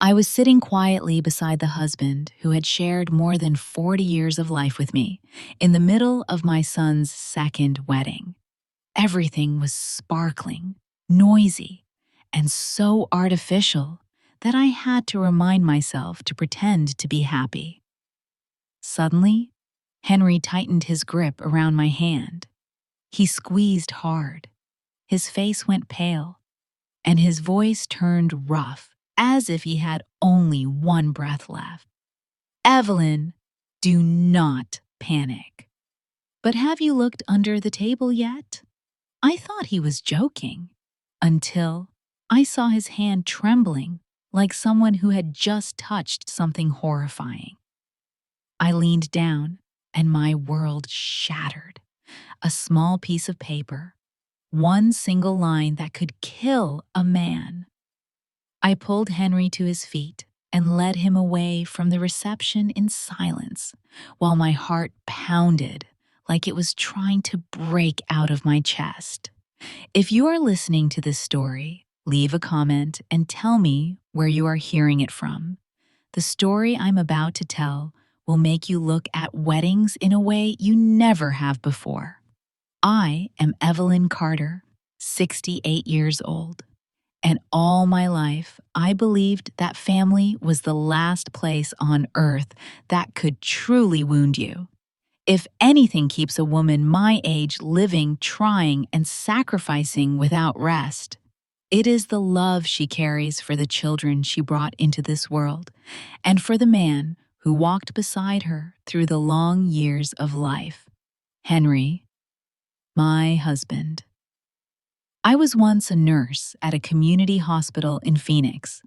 I was sitting quietly beside the husband who had shared more than 40 years of life with me, in the middle of my son's second wedding. Everything was sparkling, noisy, and so artificial that I had to remind myself to pretend to be happy. Suddenly, Henry tightened his grip around my hand. He squeezed hard. His face went pale, and his voice turned rough, as if he had only one breath left. "Evelyn, do not panic. But have you looked under the table yet?" I thought he was joking, until I saw his hand trembling like someone who had just touched something horrifying. I leaned down, and my world shattered. A small piece of paper, one single line that could kill a man. I pulled Henry to his feet and led him away from the reception in silence, while my heart pounded like it was trying to break out of my chest. If you are listening to this story, leave a comment and tell me where you are hearing it from. The story I'm about to tell will make you look at weddings in a way you never have before. I am Evelyn Carter, 68 years old, and all my life I believed that family was the last place on earth that could truly wound you. If anything keeps a woman my age living, trying, and sacrificing without rest, it is the love she carries for the children she brought into this world and for the man who walked beside her through the long years of life. Henry, my husband. I was once a nurse at a community hospital in Phoenix.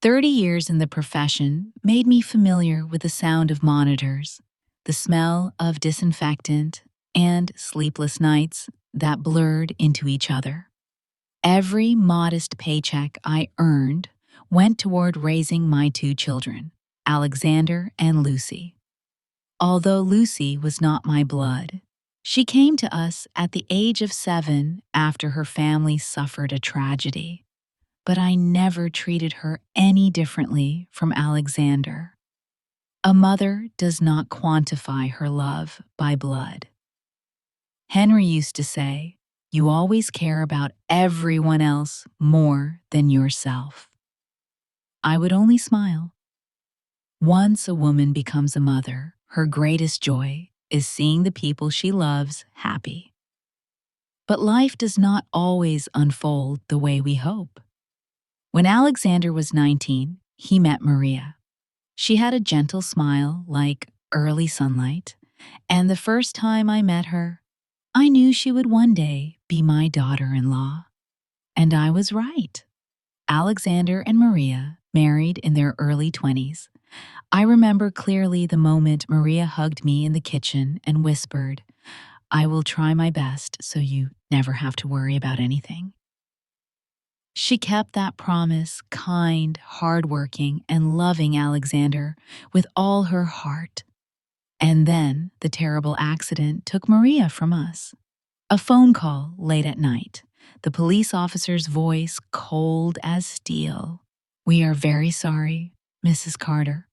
30 years in the profession made me familiar with the sound of monitors, the smell of disinfectant, and sleepless nights that blurred into each other. Every modest paycheck I earned went toward raising my two children, Alexander and Lucy. Although Lucy was not my blood, she came to us at the age of 7 after her family suffered a tragedy. But I never treated her any differently from Alexander. A mother does not quantify her love by blood. Henry used to say, "You always care about everyone else more than yourself." I would only smile. Once a woman becomes a mother, her greatest joy is seeing the people she loves happy. But life does not always unfold the way we hope. When Alexander was 19, he met Maria. She had a gentle smile like early sunlight, and the first time I met her, I knew she would one day be my daughter-in-law. And I was right. Alexander and Maria married in their early 20s. I remember clearly the moment Maria hugged me in the kitchen and whispered, "I will try my best so you never have to worry about anything." She kept that promise, kind, hardworking, and loving Alexander with all her heart. And then the terrible accident took Maria from us. A phone call late at night, the police officer's voice cold as steel. "We are very sorry, Mrs. Carter."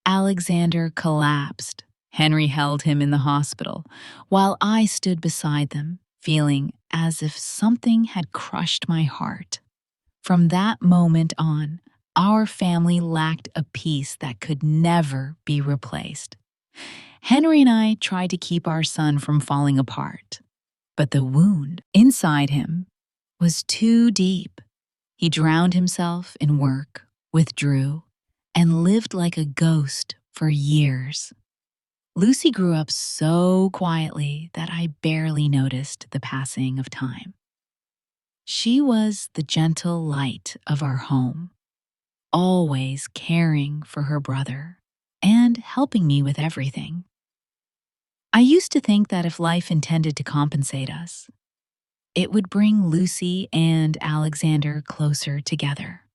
Alexander collapsed. Henry held him in the hospital, while I stood beside them, feeling as if something had crushed my heart. From that moment on, our family lacked a piece that could never be replaced. Henry and I tried to keep our son from falling apart, but the wound inside him was too deep. He drowned himself in work, withdrew, and lived like a ghost for years. Lucy grew up so quietly that I barely noticed the passing of time. She was the gentle light of our home, always caring for her brother and helping me with everything. I used to think that if life intended to compensate us, it would bring Lucy and Alexander closer together.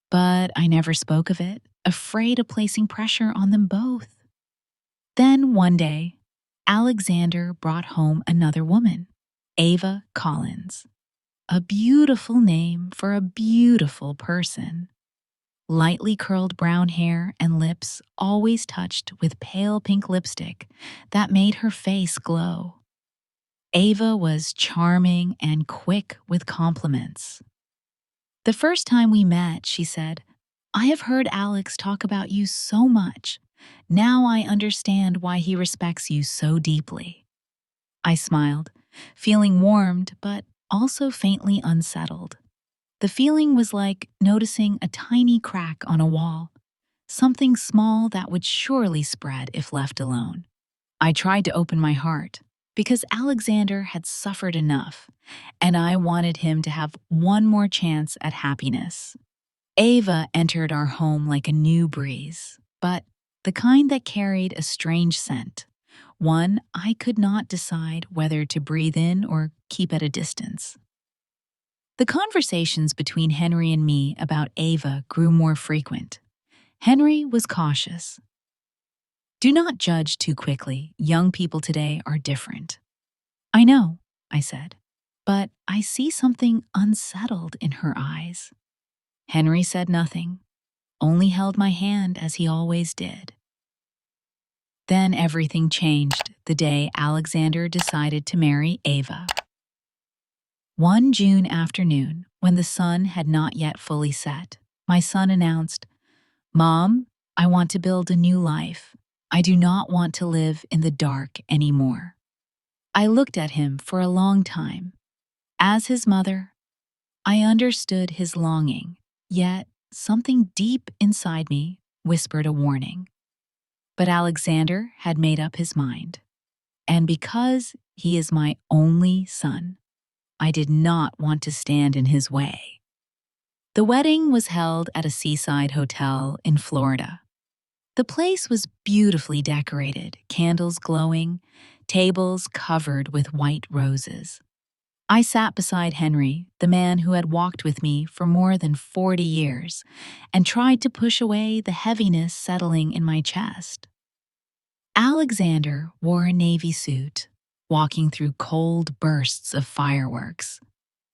But I never spoke of it, afraid of placing pressure on them both. Then one day, Alexander brought home another woman, Ava Collins. A beautiful name for a beautiful person. lightly curled brown hair and lips always touched with pale pink lipstick that made her face glow. Ava was charming and quick with compliments. The first time we met, she said, "I have heard Alex talk about you so much. Now I understand why he respects you so deeply." I smiled, feeling warmed but also faintly unsettled. The feeling was like noticing a tiny crack on a wall, something small that would surely spread if left alone. I tried to open my heart because Alexander had suffered enough, and I wanted him to have one more chance at happiness. Ava entered our home like a new breeze, but the kind that carried a strange scent, one I could not decide whether to breathe in or keep at a distance. The conversations between Henry and me about Ava grew more frequent. Henry was cautious. "Do not judge too quickly. Young people today are different." "I know," I said, "but I see something unsettled in her eyes." Henry said nothing, only held my hand as he always did. Then everything changed the day Alexander decided to marry Ava. One June afternoon, when the sun had not yet fully set, my son announced, "Mom, I want to build a new life. I do not want to live in the dark anymore." I looked at him for a long time. As his mother, I understood his longing, yet something deep inside me whispered a warning. But Alexander had made up his mind. And because he is my only son, I did not want to stand in his way. The wedding was held at a seaside hotel in Florida. The place was beautifully decorated, candles glowing, tables covered with white roses. I sat beside Henry, the man who had walked with me for more than 40 years, and tried to push away the heaviness settling in my chest. Alexander wore a navy suit, walking through cold bursts of fireworks,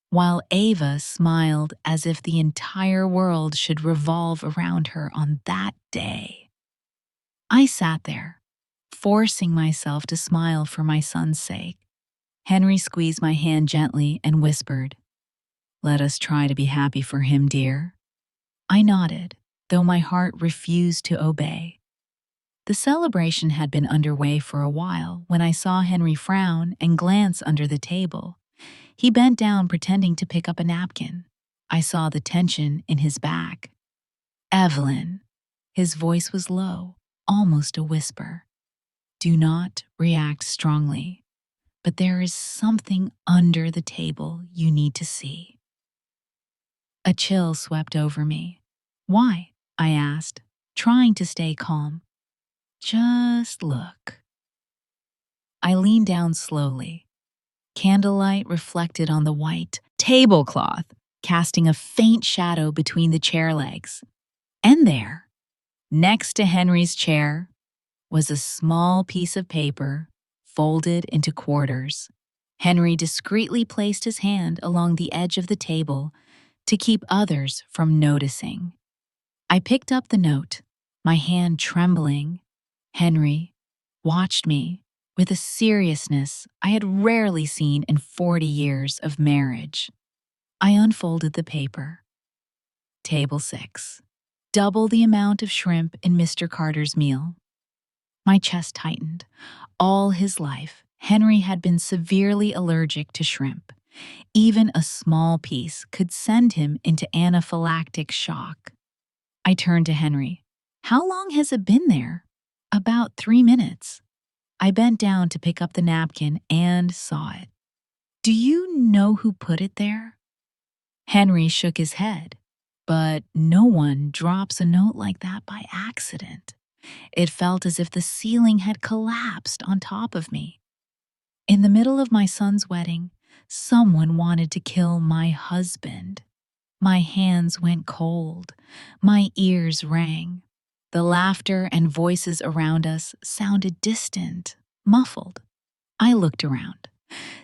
while Ava smiled as if the entire world should revolve around her on that day. I sat there, forcing myself to smile for my son's sake. Henry squeezed my hand gently and whispered, "Let us try to be happy for him, dear." I nodded, though my heart refused to obey. The celebration had been underway for a while when I saw Henry frown and glance under the table. He bent down, pretending to pick up a napkin. I saw the tension in his back. "Evelyn," his voice was low, almost a whisper. "Do not react strongly, but there is something under the table you need to see." A chill swept over me. "Why?" I asked, trying to stay calm. "Just look." I leaned down slowly. Candlelight reflected on the white tablecloth, casting a faint shadow between the chair legs. And there, next to Henry's chair, was a small piece of paper folded into quarters. Henry discreetly placed his hand along the edge of the table to keep others from noticing. I picked up the note, my hand trembling. Henry watched me with a seriousness I had rarely seen in 40 years of marriage. I unfolded the paper. Table 6. Double the amount of shrimp in Mr. Carter's meal. My chest tightened. All his life, Henry had been severely allergic to shrimp. Even a small piece could send him into anaphylactic shock. I turned to Henry. "How long has it been there?" "About 3 minutes." I bent down to pick up the napkin and saw it. "Do you know who put it there?" Henry shook his head. "But no one drops a note like that by accident." It felt as if the ceiling had collapsed on top of me. In the middle of my son's wedding, someone wanted to kill my husband. My hands went cold. My ears rang. The laughter and voices around us sounded distant, muffled. I looked around,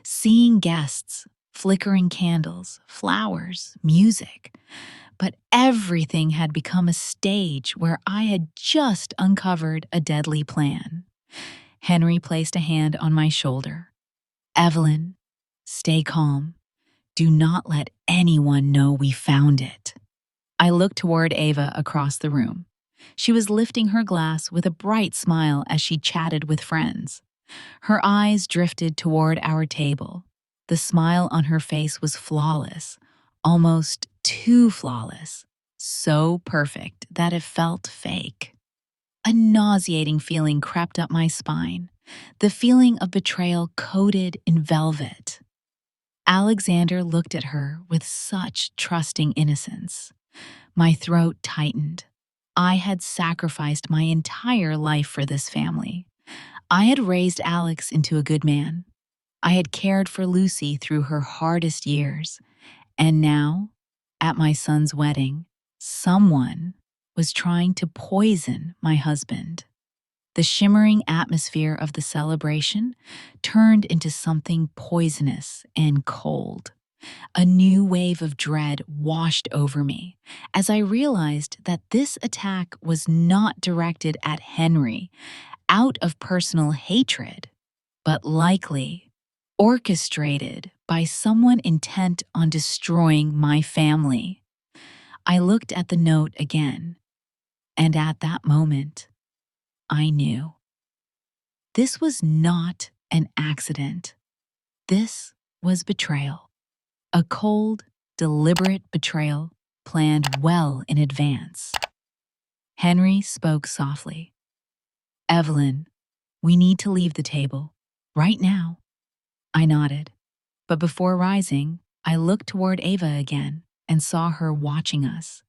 seeing guests, flickering candles, flowers, music. but everything had become a stage where I had just uncovered a deadly plan. Henry placed a hand on my shoulder. "Evelyn, stay calm. Do not let anyone know we found it." I looked toward Ava across the room. She was lifting her glass with a bright smile as she chatted with friends. Her eyes drifted toward our table. The smile on her face was flawless, almost too flawless, so perfect that it felt fake. A nauseating feeling crept up my spine, the feeling of betrayal coated in velvet. Alexander looked at her with such trusting innocence. My throat tightened. I had sacrificed my entire life for this family. I had raised Alex into a good man. I had cared for Lucy through her hardest years. And now, at my son's wedding, someone was trying to poison my husband. The shimmering atmosphere of the celebration turned into something poisonous and cold. A new wave of dread washed over me as I realized that this attack was not directed at Henry out of personal hatred, but likely orchestrated by someone intent on destroying my family. I looked at the note again, and at that moment, I knew. This was not an accident. This was betrayal. A cold, deliberate betrayal planned well in advance. Henry spoke softly. "Evelyn, we need to leave the table. Right now." I nodded. But before rising, I looked toward Ava again and saw her watching us.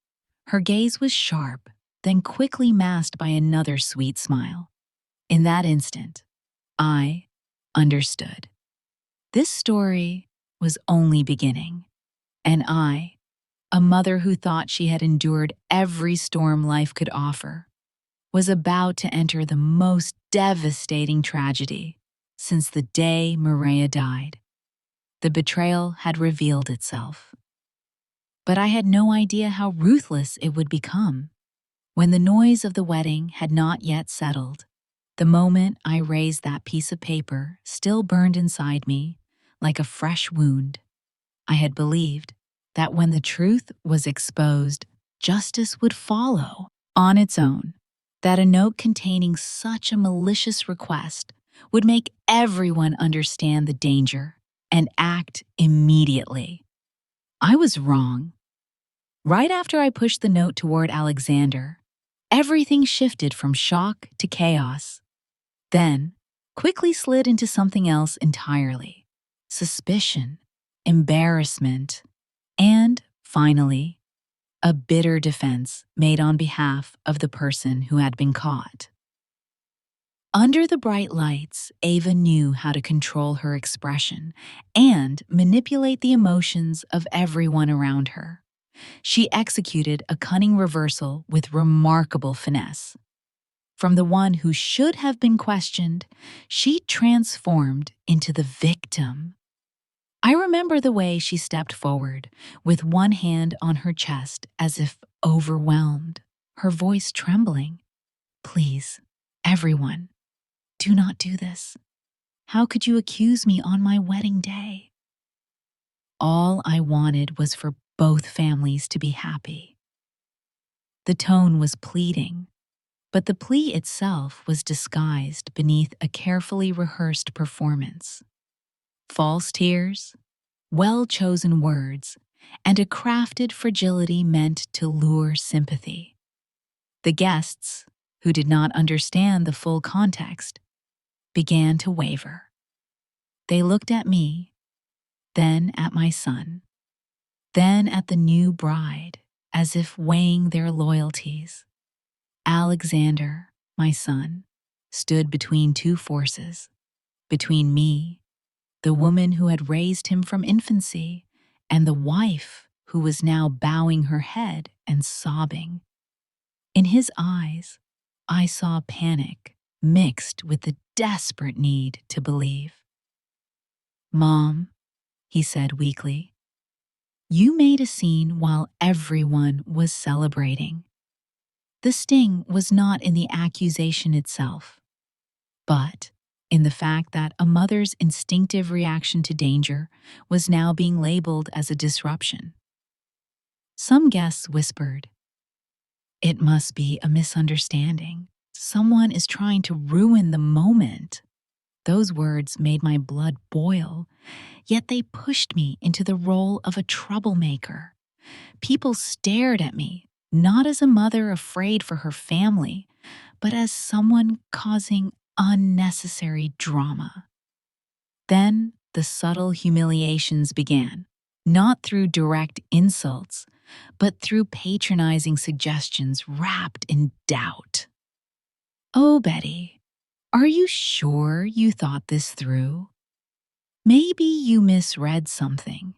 Her gaze was sharp, then quickly masked by another sweet smile. In that instant, I understood. This story was only beginning, and I, a mother who thought she had endured every storm life could offer, was about to enter the most devastating tragedy since the day Maria died. The betrayal had revealed itself. But I had no idea how ruthless it would become. When the noise of the wedding had not yet settled, the moment I raised that piece of paper still burned inside me like a fresh wound. I had believed that when the truth was exposed, justice would follow on its own, that a note containing such a malicious request would make everyone understand the danger and act immediately. I was wrong. Right after I pushed the note toward Alexander, everything shifted from shock to chaos, then quickly slid into something else entirely: suspicion, embarrassment, and, finally, a bitter defense made on behalf of the person who had been caught. Under the bright lights, Ava knew how to control her expression and manipulate the emotions of everyone around her. She executed a cunning reversal with remarkable finesse. From the one who should have been questioned, she transformed into the victim. I remember the way she stepped forward, with one hand on her chest as if overwhelmed, her voice trembling. "Please, everyone, do not do this. How could you accuse me on my wedding day?" All I wanted was for both families to be happy. The tone was pleading, but the plea itself was disguised beneath a carefully rehearsed performance. False tears, well-chosen words, and a crafted fragility meant to lure sympathy. The guests, who did not understand the full context, began to waver. They looked at me, then at my son, then at the new bride, as if weighing their loyalties. Alexander, my son, stood between two forces, between me, the woman who had raised him from infancy, and the wife who was now bowing her head and sobbing. In his eyes, I saw panic mixed with the desperate need to believe. "Mom," he said weakly, You made a scene while everyone was celebrating. The sting was not in the accusation itself, but in the fact that a mother's instinctive reaction to danger was now being labeled as a disruption. Some guests whispered, "It must be a misunderstanding. Someone is trying to ruin the moment." Those words made my blood boil, yet they pushed me into the role of a troublemaker. People stared at me, not as a mother afraid for her family, but as someone causing unnecessary drama. Then the subtle humiliations began, not through direct insults, but through patronizing suggestions wrapped in doubt. "Oh, Betty, are you sure you thought this through? Maybe you misread something.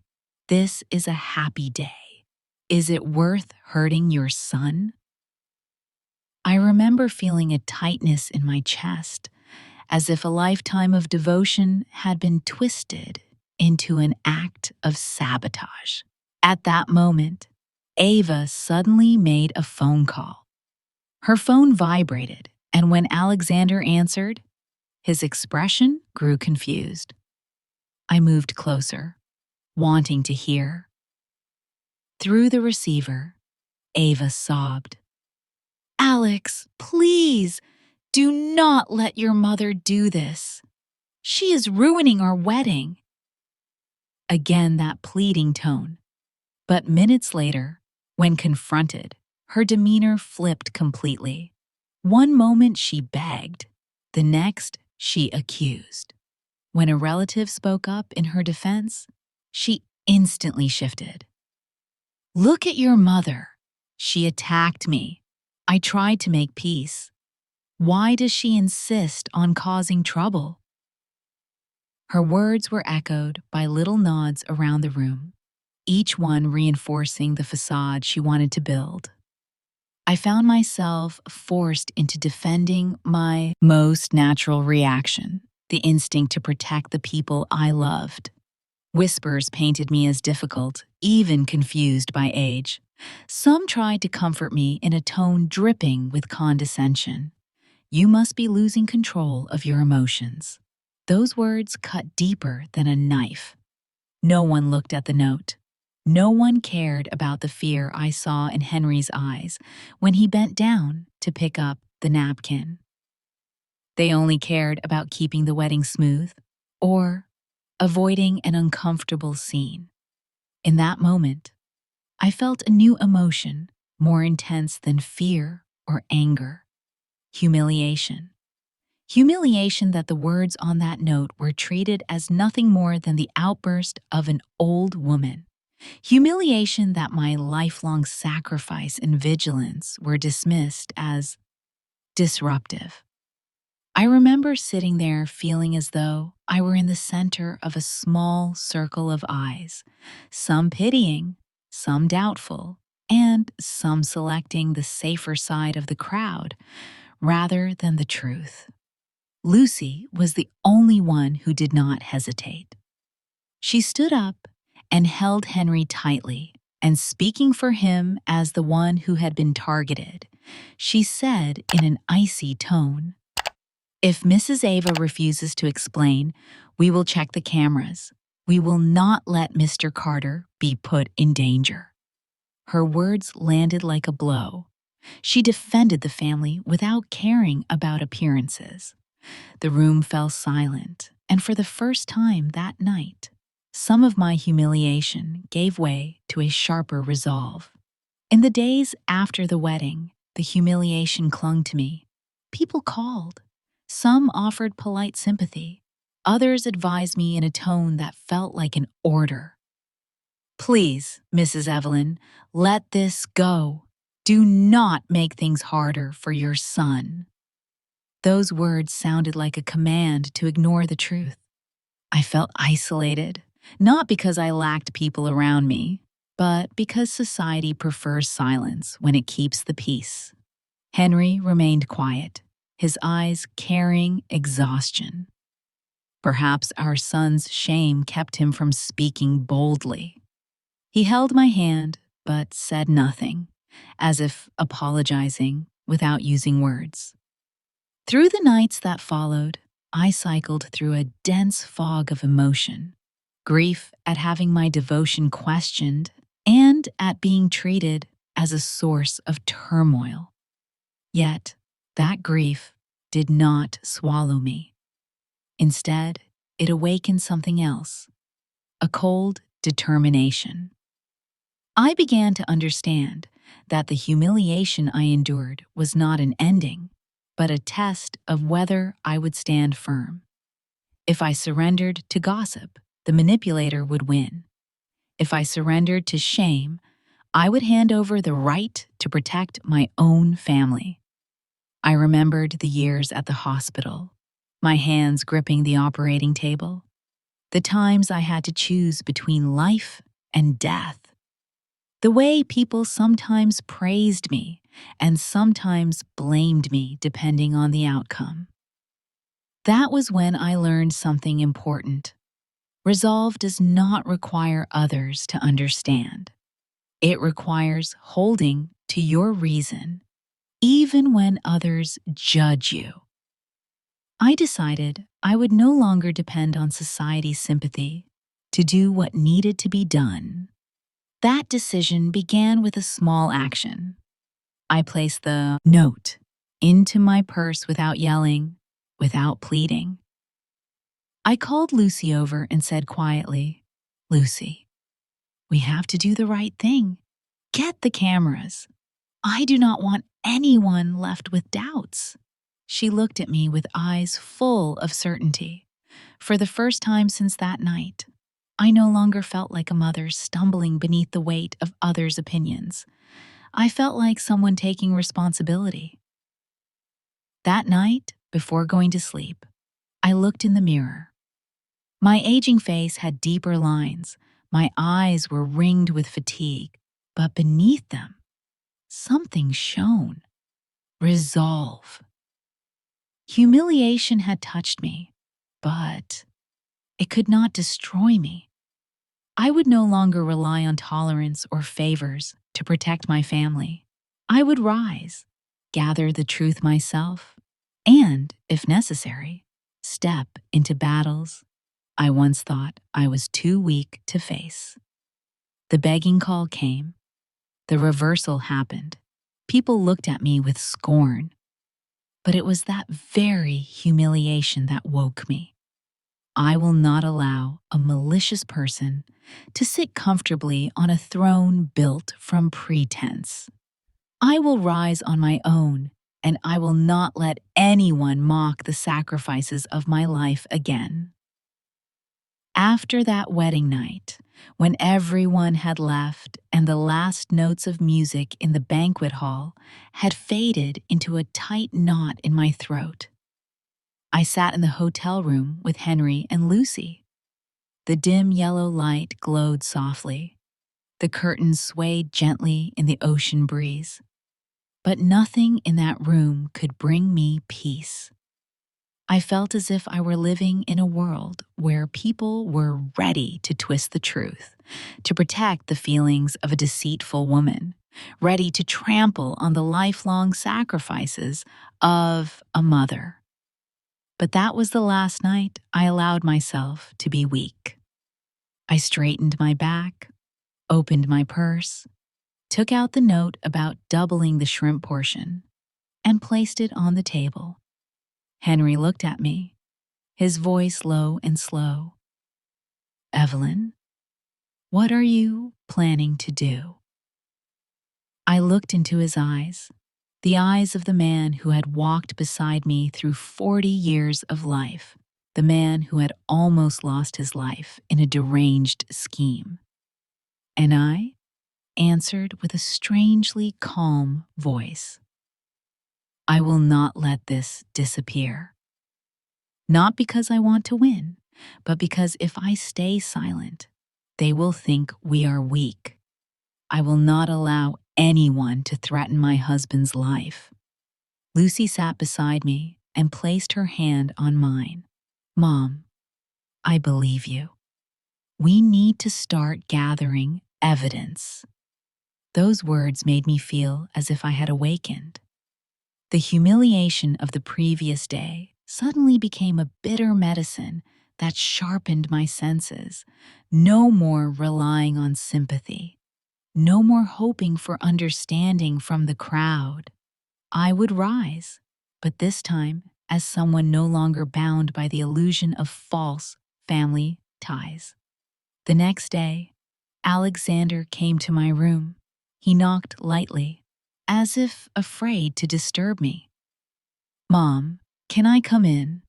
This is a happy day. Is it worth hurting your son?" I remember feeling a tightness in my chest, as if a lifetime of devotion had been twisted into an act of sabotage. At that moment, Ava suddenly made a phone call. Her phone vibrated, and when Alexander answered, his expression grew confused. I moved closer, wanting to hear. Through the receiver, Ava sobbed, "Alex, please, do not let your mother do this. She is ruining our wedding." Again, that pleading tone. But minutes later, when confronted, her demeanor flipped completely. One moment she begged, the next she accused. When a relative spoke up in her defense, she instantly shifted. "Look at your mother. She attacked me. I tried to make peace. Why does she insist on causing trouble?" Her words were echoed by little nods around the room, each one reinforcing the facade she wanted to build. I found myself forced into defending my most natural reaction, the instinct to protect the people I loved. Whispers painted me as difficult, even confused by age. Some tried to comfort me in a tone dripping with condescension. "You must be losing control of your emotions." Those words cut deeper than a knife. No one looked at the note. No one cared about the fear I saw in Henry's eyes when he bent down to pick up the napkin. They only cared about keeping the wedding smooth or avoiding an uncomfortable scene. In that moment, I felt a new emotion, more intense than fear or anger: humiliation. Humiliation that the words on that note were treated as nothing more than the outburst of an old woman. Humiliation that my lifelong sacrifice and vigilance were dismissed as disruptive. I remember sitting there feeling as though I were in the center of a small circle of eyes, some pitying, some doubtful, and some selecting the safer side of the crowd rather than the truth. Lucy was the only one who did not hesitate. She stood up and held Henry tightly, and speaking for him as the one who had been targeted, she said in an icy tone, "If Mrs. Ava refuses to explain, we will check the cameras. We will not let Mr. Carter be put in danger." Her words landed like a blow. She defended the family without caring about appearances. The room fell silent, and for the first time that night, some of my humiliation gave way to a sharper resolve. In the days after the wedding, the humiliation clung to me. People called. Some offered polite sympathy. Others advised me in a tone that felt like an order. "Please, Mrs. Evelyn, let this go. Do not make things harder for your son." Those words sounded like a command to ignore the truth. I felt isolated, not because I lacked people around me, but because society prefers silence when it keeps the peace. Henry remained quiet, his eyes carrying exhaustion. Perhaps our son's shame kept him from speaking boldly. He held my hand, but said nothing, as if apologizing without using words. Through the nights that followed, I cycled through a dense fog of emotion, grief at having my devotion questioned, and at being treated as a source of turmoil. Yet, that grief did not swallow me. Instead, it awakened something else, a cold determination. I began to understand that the humiliation I endured was not an ending, but a test of whether I would stand firm. If I surrendered to gossip, the manipulator would win. If I surrendered to shame, I would hand over the right to protect my own family. I remembered the years at the hospital, my hands gripping the operating table, the times I had to choose between life and death, the way people sometimes praised me and sometimes blamed me depending on the outcome. That was when I learned something important. Resolve does not require others to understand. It requires holding to your reason, even when others judge you. I decided I would no longer depend on society's sympathy to do what needed to be done. That decision began with a small action. I placed the note into my purse without yelling, without pleading. I called Lucy over and said quietly, "Lucy, we have to do the right thing. Get the cameras. I do not want anyone left with doubts." She looked at me with eyes full of certainty. For the first time since that night, I no longer felt like a mother stumbling beneath the weight of others' opinions. I felt like someone taking responsibility. That night, before going to sleep, I looked in the mirror. My aging face had deeper lines. My eyes were ringed with fatigue, but beneath them, something shone. Resolve. Humiliation had touched me, but it could not destroy me. I would no longer rely on tolerance or favors to protect my family. I would rise, gather the truth myself, and, if necessary, step into battles I once thought I was too weak to face. The begging call came. The reversal happened. People looked at me with scorn. But it was that very humiliation that woke me. I will not allow a malicious person to sit comfortably on a throne built from pretense. I will rise on my own, and I will not let anyone mock the sacrifices of my life again. After that wedding night, when everyone had left and the last notes of music in the banquet hall had faded into a tight knot in my throat, I sat in the hotel room with Henry and Lucy. The dim yellow light glowed softly. The curtains swayed gently in the ocean breeze. But nothing in that room could bring me peace. I felt as if I were living in a world where people were ready to twist the truth, to protect the feelings of a deceitful woman, ready to trample on the lifelong sacrifices of a mother. But that was the last night I allowed myself to be weak. I straightened my back, opened my purse, took out the note about doubling the shrimp portion, and placed it on the table. Henry looked at me, his voice low and slow. "Evelyn, what are you planning to do?" I looked into his eyes, the eyes of the man who had walked beside me through 40 years of life, the man who had almost lost his life in a deranged scheme. And I answered with a strangely calm voice, "I will not let this disappear. Not because I want to win, but because if I stay silent, they will think we are weak. I will not allow anyone to threaten my husband's life." Lucy sat beside me and placed her hand on mine. "Mom, I believe you. We need to start gathering evidence. Those words made me feel as if I had awakened. The humiliation of the previous day suddenly became a bitter medicine that sharpened my senses. No more relying on sympathy. No more hoping for understanding from the crowd. I would rise, but this time as someone no longer bound by the illusion of false family ties. The next day, Alexander came to my room. He knocked lightly, as if afraid to disturb me. "Mom, can I come in?"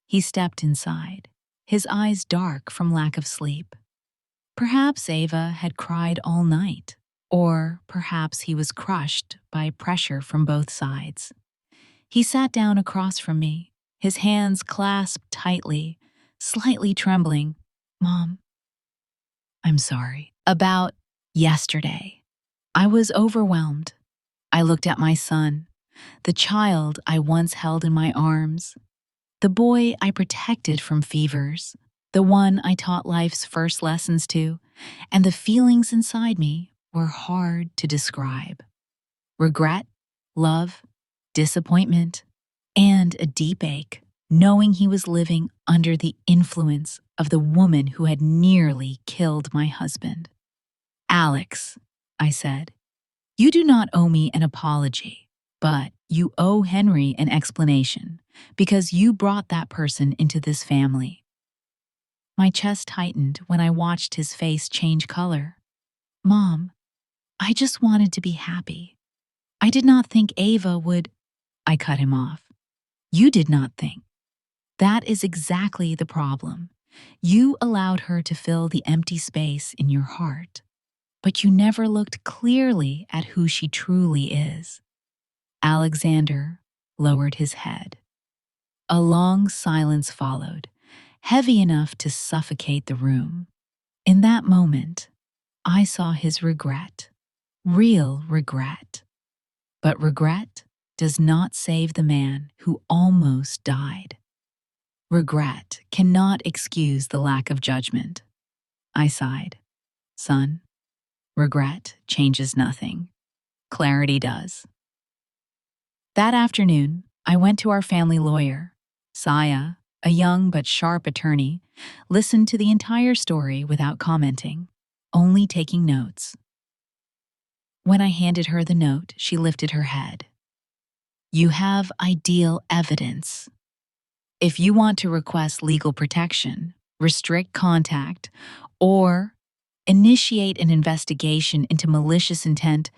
He stepped inside, his eyes dark from lack of sleep. Perhaps Ava had cried all night, or perhaps he was crushed by pressure from both sides. He sat down across from me, his hands clasped tightly, slightly trembling. "Mom, I'm sorry. About yesterday, I was overwhelmed. I looked at my son, the child I once held in my arms, the boy I protected from fevers, the one I taught life's first lessons to, and the feelings inside me were hard to describe. Regret, love, disappointment, and a deep ache, knowing he was living under the influence of the woman who had nearly killed my husband. "Alex," I said, "you do not owe me an apology, but you owe Henry an explanation because you brought that person into this family." My chest tightened when I watched his face change color. "Mom, I just wanted to be happy. I did not think Ava would—" I cut him off. "You did not think. That is exactly the problem. You allowed her to fill the empty space in your heart, but you never looked clearly at who she truly is." Alexander lowered his head. A long silence followed, heavy enough to suffocate the room. In that moment, I saw his regret, real regret. But regret does not save the man who almost died. Regret cannot excuse the lack of judgment. I sighed. "Son, regret changes nothing. Clarity does." That afternoon, I went to our family lawyer. Saya, a young but sharp attorney, listened to the entire story without commenting, only taking notes. When I handed her the note, she lifted her head. "You have ideal evidence. If you want to request legal protection, restrict contact, or initiate an investigation into malicious intent,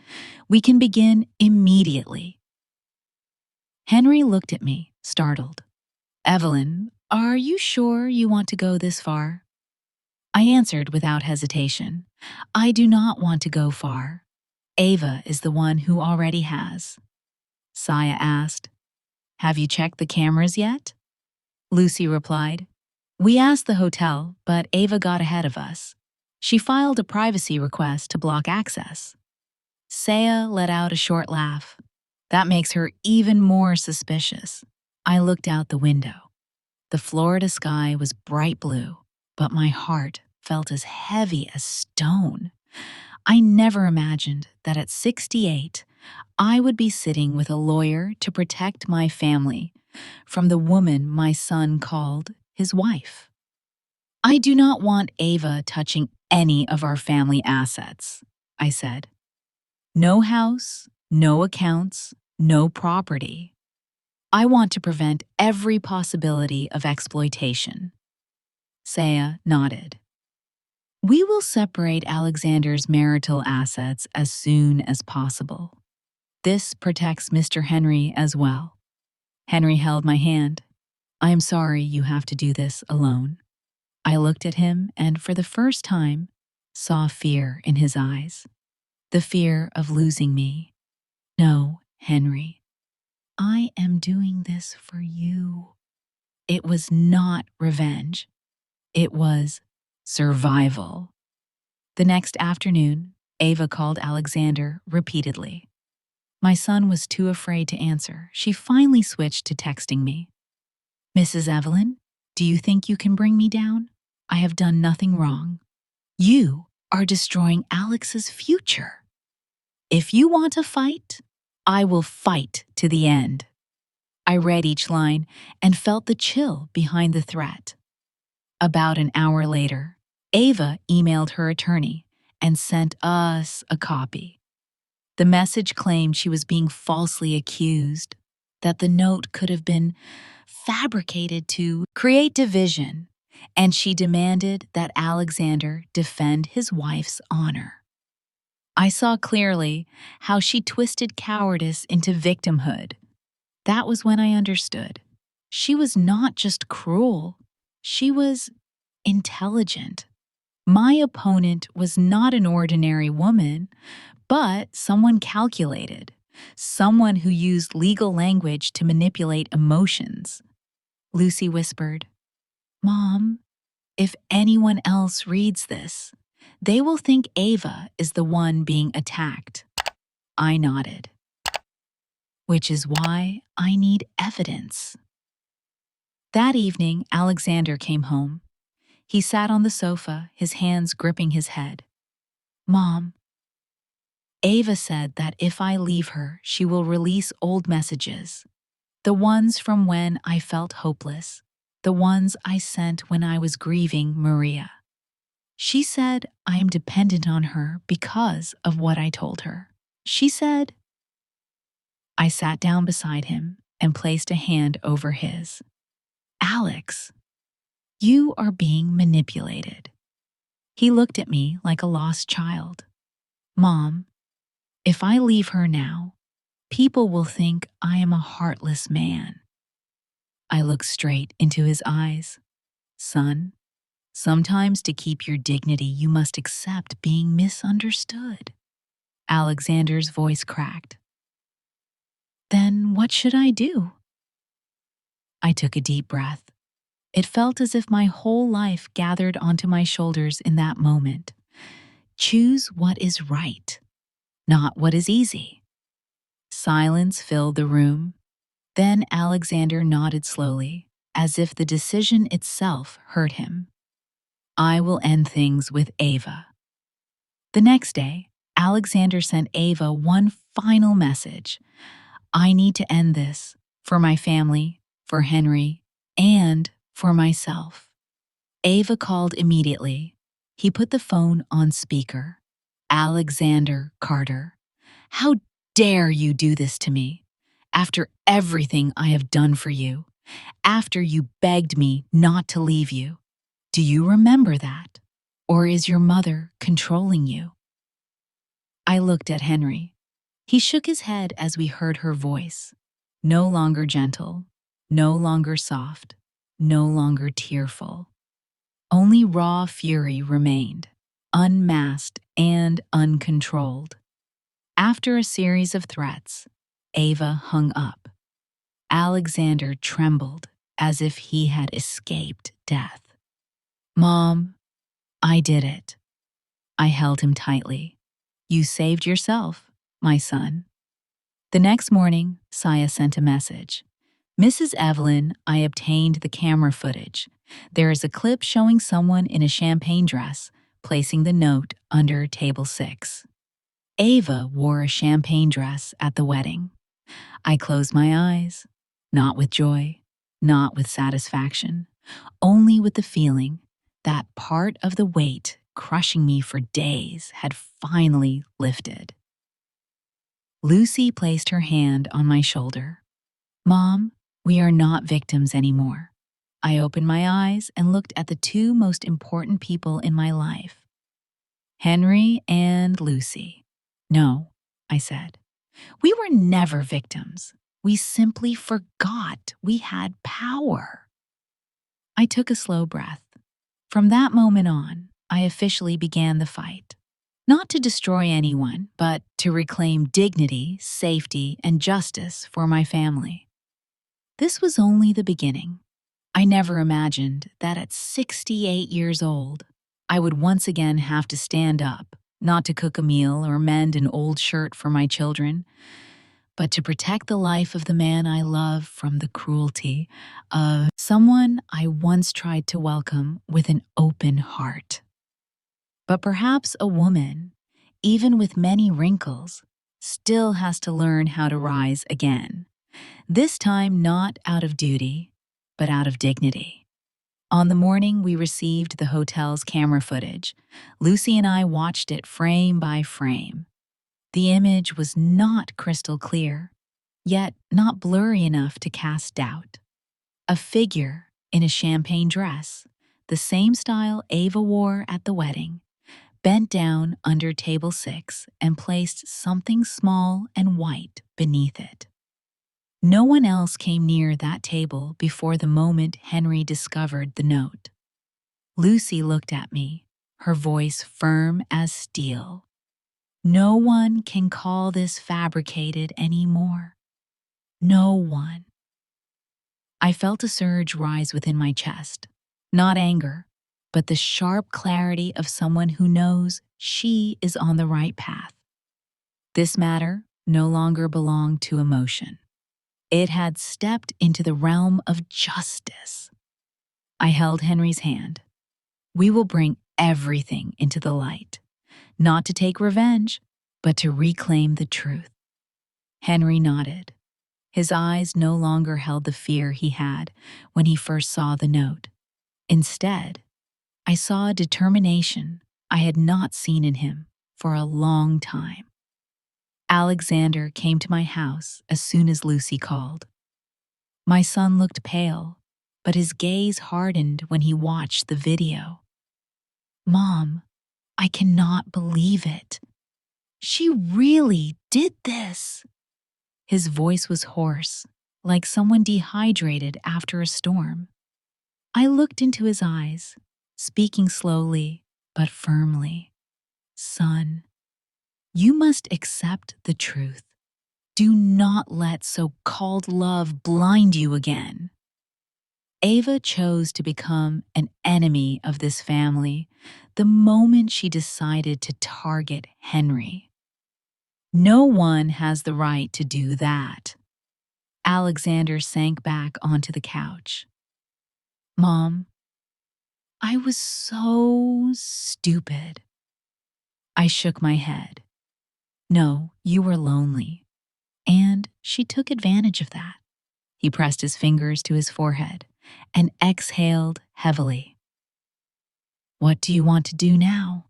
we can begin immediately." Henry looked at me, startled. "Evelyn, are you sure you want to go this far?" I answered without hesitation. "I do not want to go far. Ava is the one who already has." Saya asked, "Have you checked the cameras yet?" Lucy replied, "We asked the hotel, but Ava got ahead of us. She filed a privacy request to block access." Saya let out a short laugh. "That makes her even more suspicious." I looked out the window. The Florida sky was bright blue, but my heart felt as heavy as stone. I never imagined that at 68, I would be sitting with a lawyer to protect my family from the woman my son called his wife. "I do not want Ava touching any of our family assets," I said. "No house, no accounts, no property. I want to prevent every possibility of exploitation." Saya nodded. "We will separate Alexander's marital assets as soon as possible. This protects Mr. Henry as well." Henry held my hand. "I am sorry you have to do this alone." I looked at him and, for the first time, saw fear in his eyes. The fear of losing me. "No, Henry. I am doing this for you." It was not revenge. It was survival. The next afternoon, Ava called Alexander repeatedly. My son was too afraid to answer. She finally switched to texting me. "Mrs. Evelyn, do you think you can bring me down? I have done nothing wrong. You are destroying Alex's future. If you want to fight, I will fight to the end. I read each line and felt the chill behind the threat. About an hour later, Ava emailed her attorney and sent us a copy. The message claimed she was being falsely accused, that the note could have been fabricated to create division, and she demanded that Alexander defend his wife's honor. I saw clearly how she twisted cowardice into victimhood. That was when I understood. She was not just cruel, she was intelligent. My opponent was not an ordinary woman, but someone calculated, someone who used legal language to manipulate emotions. Lucy whispered, "Mom, if anyone else reads this, they will think Ava is the one being attacked." I nodded. "Which is why I need evidence." That evening, Alexander came home. He sat on the sofa, his hands gripping his head. "Mom, Ava said that if I leave her, she will release old messages. The ones from when I felt hopeless. The ones I sent when I was grieving Maria. She said I am dependent on her because of what I told her. She said..." I sat down beside him and placed a hand over his. "Alex, you are being manipulated." He looked at me like a lost child. "Mom, if I leave her now, people will think I am a heartless man." I looked straight into his eyes. "Son, sometimes to keep your dignity, you must accept being misunderstood." Alexander's voice cracked. "Then what should I do?" I took a deep breath. It felt as if my whole life gathered onto my shoulders in that moment. Choose what is right, not what is easy. Silence filled the room. Then Alexander nodded slowly, as if the decision itself hurt him. "I will end things with Ava." The next day, Alexander sent Ava one final message. "I need to end this, for my family, for Henry, and for myself." Ava called immediately. He put the phone on speaker. "Alexander Carter, how dare you do this to me? After everything I have done for you, after you begged me not to leave you. Do you remember that? Or is your mother controlling you?" I looked at Henry. He shook his head as we heard her voice. No longer gentle, no longer soft, no longer tearful. Only raw fury remained, unmasked and uncontrolled. After a series of threats, Ava hung up. Alexander trembled as if he had escaped death. "Mom, I did it." I held him tightly. "You saved yourself, my son." The next morning, Saya sent a message. "Mrs. Evelyn, I obtained the camera footage. There is a clip showing someone in a champagne dress placing the note under table 6. Ava wore a champagne dress at the wedding." I closed my eyes, not with joy, not with satisfaction, only with the feeling that part of the weight crushing me for days had finally lifted. Lucy placed her hand on my shoulder. "Mom, we are not victims anymore." I opened my eyes and looked at the two most important people in my life, Henry and Lucy. "No," I said. "We were never victims. We simply forgot we had power." I took a slow breath. From that moment on, I officially began the fight. Not to destroy anyone, but to reclaim dignity, safety, and justice for my family. This was only the beginning. I never imagined that at 68 years old, I would once again have to stand up, not to cook a meal or mend an old shirt for my children, but to protect the life of the man I love from the cruelty of someone I once tried to welcome with an open heart. But perhaps a woman, even with many wrinkles, still has to learn how to rise again. This time not out of duty, but out of dignity. On the morning we received the hotel's camera footage, Lucy and I watched it frame by frame. The image was not crystal clear, yet not blurry enough to cast doubt. A figure in a champagne dress, the same style Ava wore at the wedding, bent down under table 6 and placed something small and white beneath it. No one else came near that table before the moment Henry discovered the note. Lucy looked at me, her voice firm as steel. No one can call this fabricated anymore. No one. I felt a surge rise within my chest. Not anger, but the sharp clarity of someone who knows she is on the right path. This matter no longer belonged to emotion. It had stepped into the realm of justice. I held Henry's hand. We will bring everything into the light, not to take revenge, but to reclaim the truth. Henry nodded. His eyes no longer held the fear he had when he first saw the note. Instead, I saw a determination I had not seen in him for a long time. Alexander came to my house as soon as Lucy called. My son looked pale, but his gaze hardened when he watched the video. "Mom, I cannot believe it. She really did this." His voice was hoarse, like someone dehydrated after a storm. I looked into his eyes, speaking slowly but firmly. "Son, you must accept the truth. Do not let so-called love blind you again." Ava chose to become an enemy of this family the moment she decided to target Henry. No one has the right to do that. Alexander sank back onto the couch. "Mom, I was so stupid." I shook my head. "No, you were lonely. And she took advantage of that." He pressed his fingers to his forehead and exhaled heavily. "What do you want to do now?"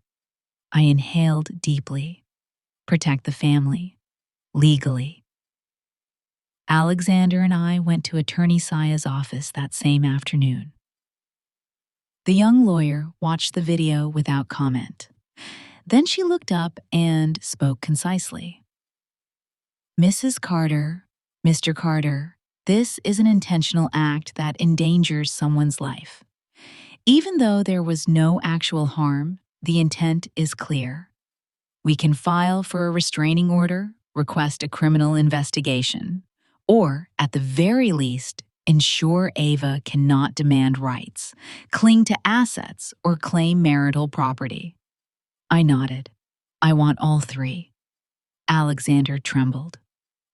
I inhaled deeply. "Protect the family. Legally." Alexander and I went to Attorney Saya's office that same afternoon. The young lawyer watched the video without comment. Then she looked up and spoke concisely. "Mrs. Carter, Mr. Carter, this is an intentional act that endangers someone's life. Even though there was no actual harm, the intent is clear. We can file for a restraining order, request a criminal investigation, or, at the very least, ensure Ava cannot demand rights, cling to assets, or claim marital property." I nodded. "I want all three." Alexander trembled.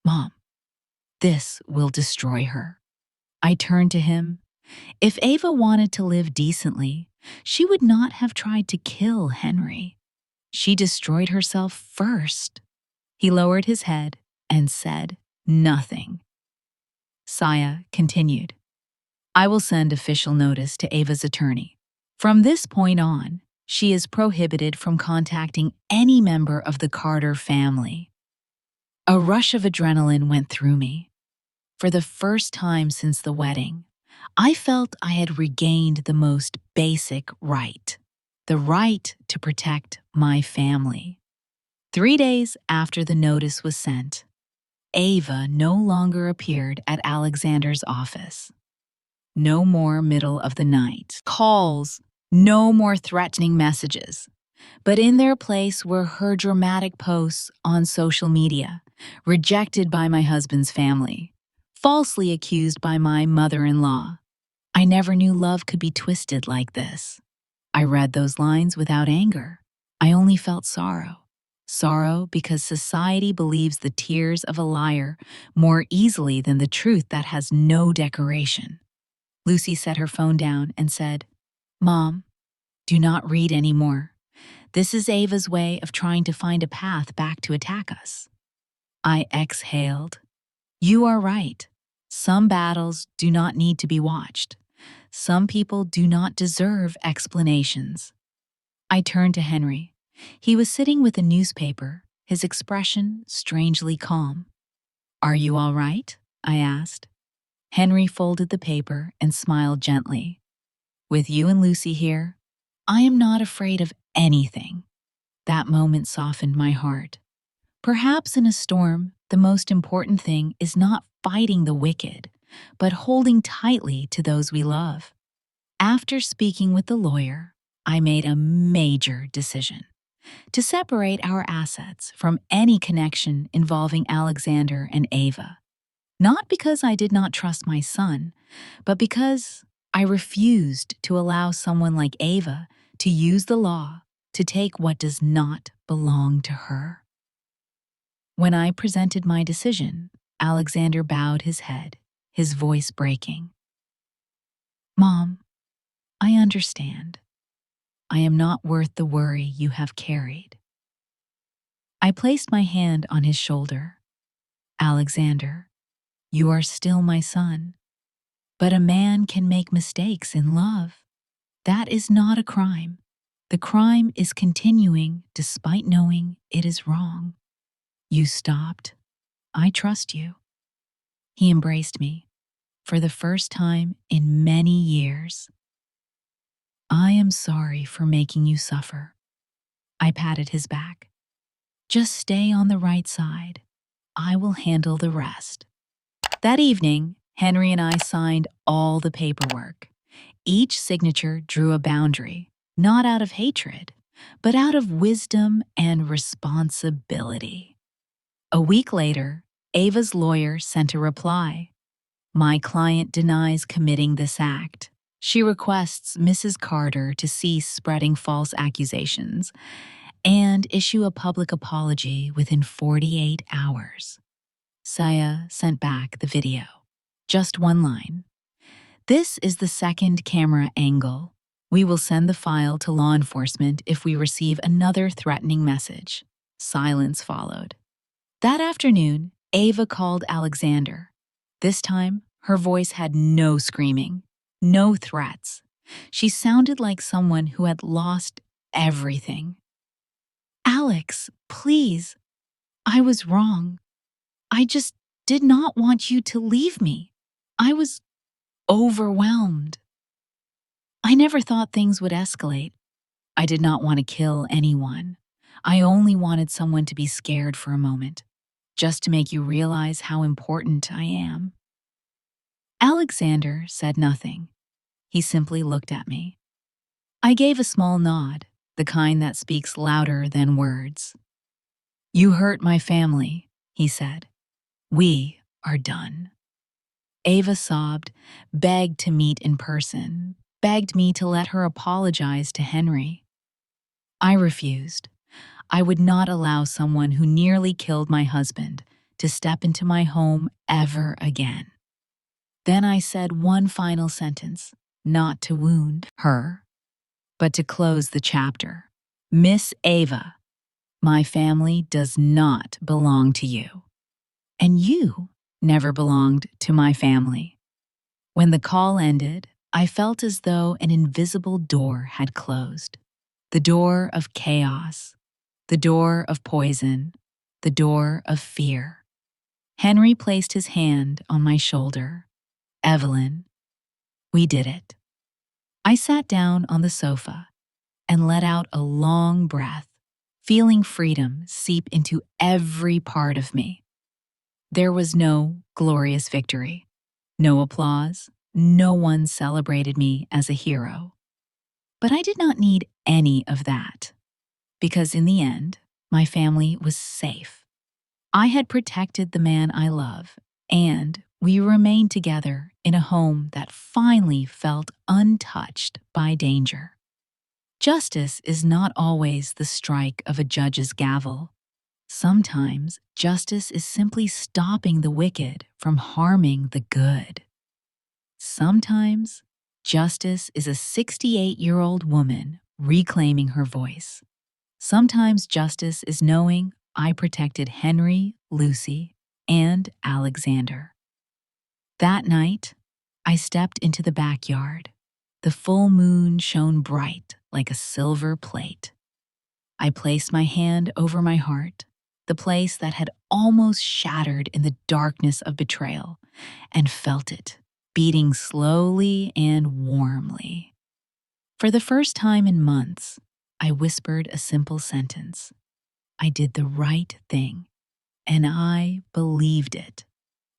"Mom, this will destroy her." I turned to him. If Ava wanted to live decently, she would not have tried to kill Henry. She destroyed herself first. He lowered his head and said nothing. Saya continued. "I will send official notice to Ava's attorney. From this point on, she is prohibited from contacting any member of the Carter family." A rush of adrenaline went through me. For the first time since the wedding, I felt I had regained the most basic right, the right to protect my family. 3 days after the notice was sent, Ava no longer appeared at Alexander's office. No more middle of the night calls, no more threatening messages. But in their place were her dramatic posts on social media, rejected by my husband's family, falsely accused by my mother-in-law. I never knew love could be twisted like this. I read those lines without anger. I only felt sorrow. Sorrow because society believes the tears of a liar more easily than the truth that has no decoration. Lucy set her phone down and said, "Mom, do not read anymore. This is Ava's way of trying to find a path back to attack us. I exhaled. You are right. Some battles do not need to be watched. Some people do not deserve explanations. I turned to Henry. He was sitting with a newspaper, his expression strangely calm. Are you all right? I asked. Henry folded the paper and smiled gently. With you and Lucy here, I am not afraid of anything. That moment softened my heart. Perhaps in a storm, the most important thing is not fighting the wicked, but holding tightly to those we love. After speaking with the lawyer, I made a major decision to separate our assets from any connection involving Alexander and Ava. Not because I did not trust my son, but because I refused to allow someone like Ava to use the law to take what does not belong to her. When I presented my decision, Alexander bowed his head, his voice breaking. Mom, I understand. I am not worth the worry you have carried. I placed my hand on his shoulder. Alexander, you are still my son. But a man can make mistakes in love. That is not a crime. The crime is continuing despite knowing it is wrong. You stopped. I trust you. He embraced me for the first time in many years. I am sorry for making you suffer. I patted his back. Just stay on the right side. I will handle the rest. That evening, Henry and I signed all the paperwork. Each signature drew a boundary, not out of hatred, but out of wisdom and responsibility. A week later, Ava's lawyer sent a reply. My client denies committing this act. She requests Mrs. Carter to cease spreading false accusations and issue a public apology within 48 hours. Saya sent back the video. Just one line. This is the second camera angle. We will send the file to law enforcement if we receive another threatening message. Silence followed. That afternoon, Ava called Alexander. This time, her voice had no screaming, no threats. She sounded like someone who had lost everything. Alex, please. I was wrong. I just did not want you to leave me. I was overwhelmed. I never thought things would escalate. I did not want to kill anyone. I only wanted someone to be scared for a moment, just to make you realize how important I am. Alexander said nothing. He simply looked at me. I gave a small nod, the kind that speaks louder than words. You hurt my family, he said. We are done. Ava sobbed, begged to meet in person, begged me to let her apologize to Henry. I refused. I would not allow someone who nearly killed my husband to step into my home ever again. Then I said one final sentence, not to wound her, but to close the chapter. Miss Ava, my family does not belong to you. And you never belonged to my family. When the call ended, I felt as though an invisible door had closed. The door of chaos, the door of poison, the door of fear. Henry placed his hand on my shoulder. Evelyn, we did it. I sat down on the sofa and let out a long breath, feeling freedom seep into every part of me. There was no glorious victory, no applause, no one celebrated me as a hero. But I did not need any of that, because in the end, my family was safe. I had protected the man I love, and we remained together in a home that finally felt untouched by danger. Justice is not always the strike of a judge's gavel. Sometimes justice is simply stopping the wicked from harming the good. Sometimes justice is a 68-year-old woman reclaiming her voice. Sometimes justice is knowing I protected Henry, Lucy, and Alexander. That night, I stepped into the backyard. The full moon shone bright like a silver plate. I placed my hand over my heart, the place that had almost shattered in the darkness of betrayal, and felt it, beating slowly and warmly. For the first time in months, I whispered a simple sentence. I did the right thing, and I believed it.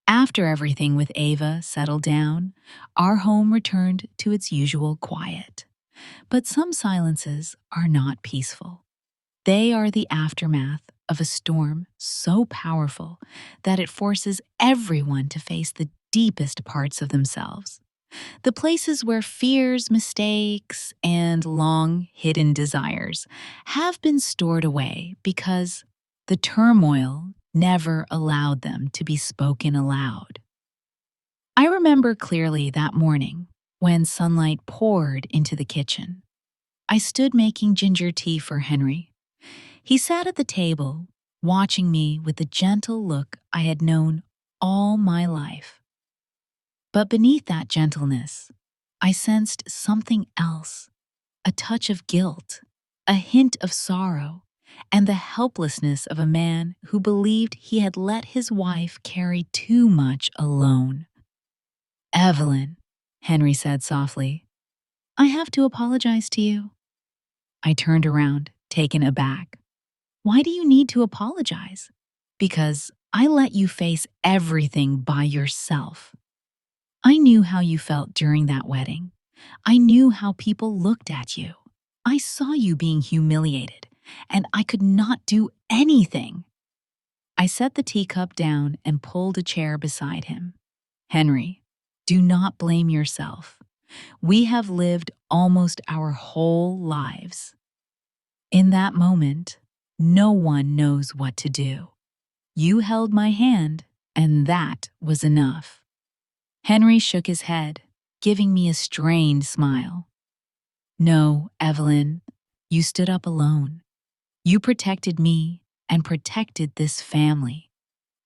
After everything with Ava settled down, our home returned to its usual quiet. But some silences are not peaceful. They are the aftermath of a storm so powerful that it forces everyone to face the deepest parts of themselves. The places where fears, mistakes, and long hidden desires have been stored away because the turmoil never allowed them to be spoken aloud. I remember clearly that morning when sunlight poured into the kitchen. I stood making ginger tea for Henry. He sat at the table, watching me with the gentle look I had known all my life. But beneath that gentleness, I sensed something else, a touch of guilt, a hint of sorrow, and the helplessness of a man who believed he had let his wife carry too much alone. Evelyn, Henry said softly, I have to apologize to you. I turned around, taken aback. Why do you need to apologize? Because I let you face everything by yourself. I knew how you felt during that wedding. I knew how people looked at you. I saw you being humiliated, and I could not do anything. I set the teacup down and pulled a chair beside him. Henry, do not blame yourself. We have lived almost our whole lives. In that moment, no one knows what to do. You held my hand, and that was enough. Henry shook his head, giving me a strained smile. No, Evelyn, you stood up alone. You protected me and protected this family.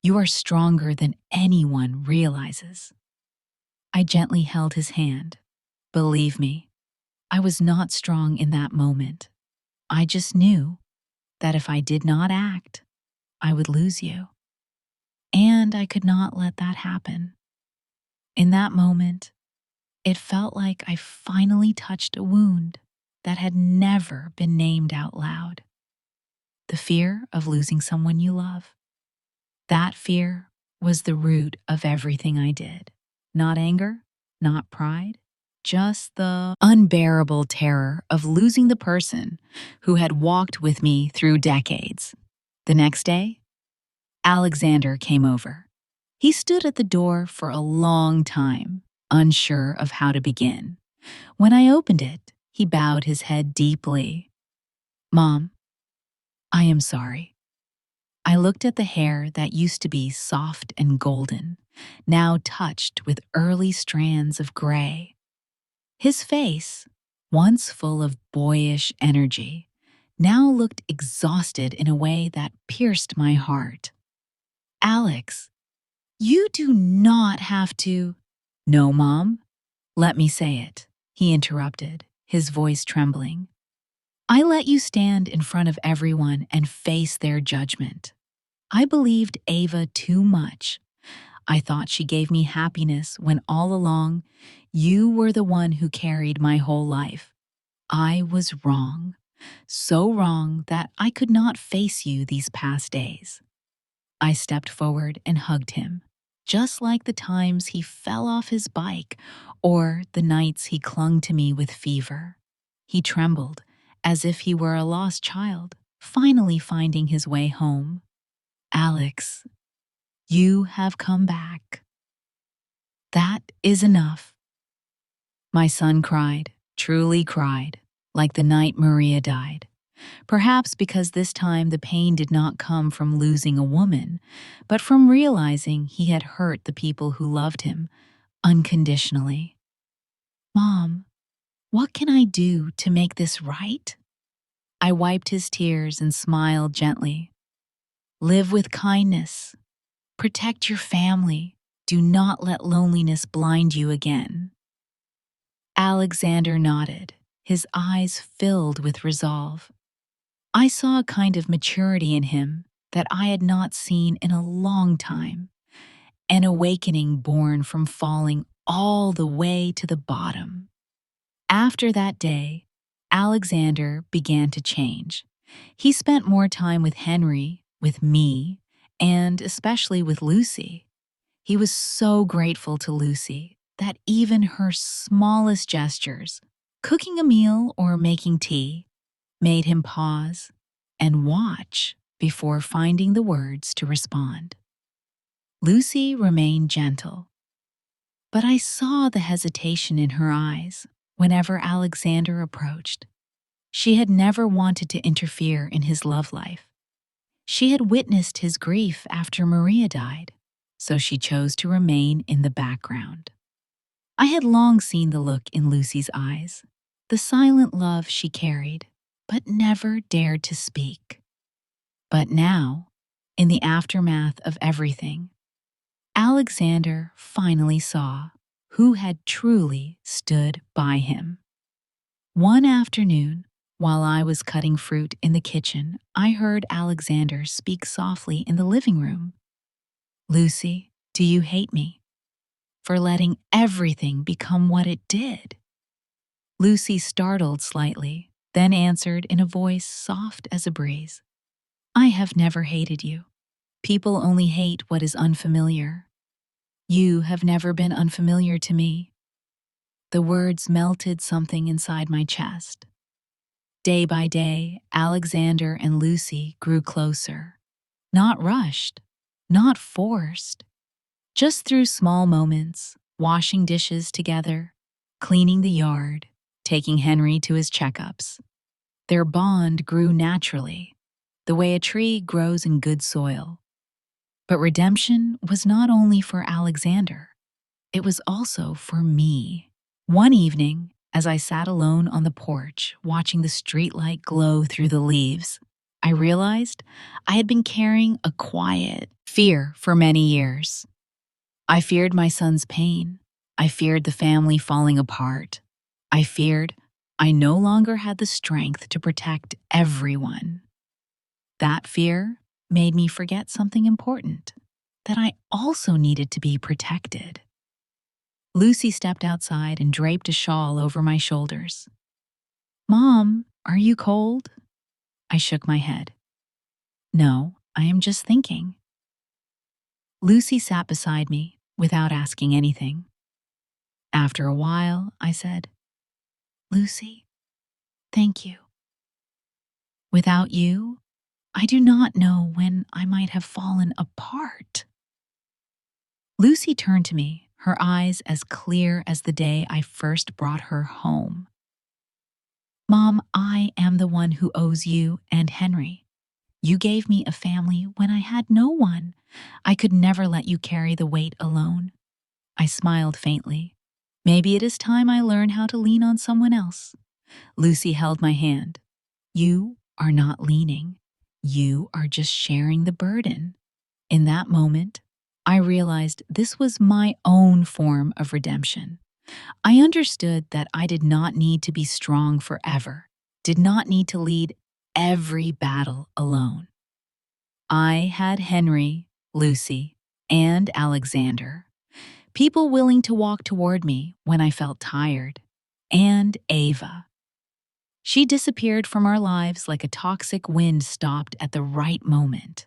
You are stronger than anyone realizes. I gently held his hand. Believe me, I was not strong in that moment. I just knew that if I did not act, I would lose you. And I could not let that happen. In that moment, it felt like I finally touched a wound that had never been named out loud. The fear of losing someone you love. That fear was the root of everything I did. Not anger, not pride, just the unbearable terror of losing the person who had walked with me through decades. The next day, Alexander came over. He stood at the door for a long time, unsure of how to begin. When I opened it, he bowed his head deeply. Mom, I am sorry. I looked at the hair that used to be soft and golden, now touched with early strands of gray. His face, once full of boyish energy, now looked exhausted in a way that pierced my heart. Alex, you do not have to. No, Mom. Let me say it, he interrupted, his voice trembling. I let you stand in front of everyone and face their judgment. I believed Ava too much. I thought she gave me happiness when all along you were the one who carried my whole life. I was wrong, so wrong that I could not face you these past days. I stepped forward and hugged him, just like the times he fell off his bike or the nights he clung to me with fever. He trembled, as if he were a lost child, finally finding his way home. Alex, you have come back. That is enough. My son cried, truly cried, like the night Maria died. Perhaps because this time the pain did not come from losing a woman, but from realizing he had hurt the people who loved him unconditionally. Mom, what can I do to make this right? I wiped his tears and smiled gently. Live with kindness. Protect your family. Do not let loneliness blind you again. Alexander nodded, his eyes filled with resolve. I saw a kind of maturity in him that I had not seen in a long time, an awakening born from falling all the way to the bottom. After that day, Alexander began to change. He spent more time with Henry, with me, and especially with Lucy. He was so grateful to Lucy that even her smallest gestures, cooking a meal or making tea, made him pause and watch before finding the words to respond. Lucy remained gentle, but I saw the hesitation in her eyes whenever Alexander approached. She had never wanted to interfere in his love life. She had witnessed his grief after Maria died, so she chose to remain in the background. I had long seen the look in Lucy's eyes, the silent love she carried, but never dared to speak. But now, in the aftermath of everything, Alexander finally saw who had truly stood by him. One afternoon, while I was cutting fruit in the kitchen, I heard Alexander speak softly in the living room. Lucy, do you hate me for letting everything become what it did? Lucy startled slightly, then answered in a voice soft as a breeze. I have never hated you. People only hate what is unfamiliar. You have never been unfamiliar to me. The words melted something inside my chest. Day by day, Alexander and Lucy grew closer. Not rushed, not forced, just through small moments, washing dishes together, cleaning the yard, taking Henry to his checkups. Their bond grew naturally, the way a tree grows in good soil. But redemption was not only for Alexander, it was also for me. One evening, as I sat alone on the porch watching the streetlight glow through the leaves, I realized I had been carrying a quiet fear for many years. I feared my son's pain. I feared the family falling apart. I feared I no longer had the strength to protect everyone. That fear made me forget something important, that I also needed to be protected. Lucy stepped outside and draped a shawl over my shoulders. Mom, are you cold? I shook my head. No, I am just thinking. Lucy sat beside me without asking anything. After a while, I said, Lucy, thank you. Without you, I do not know when I might have fallen apart. Lucy turned to me, her eyes as clear as the day I first brought her home. Mom, I am the one who owes you and Henry. You gave me a family when I had no one. I could never let you carry the weight alone. I smiled faintly. Maybe it is time I learn how to lean on someone else. Lucy held my hand. You are not leaning. You are just sharing the burden. In that moment, I realized this was my own form of redemption. I understood that I did not need to be strong forever, did not need to lead every battle alone. I had Henry, Lucy, and Alexander, people willing to walk toward me when I felt tired, and Ava. She disappeared from our lives like a toxic wind stopped at the right moment.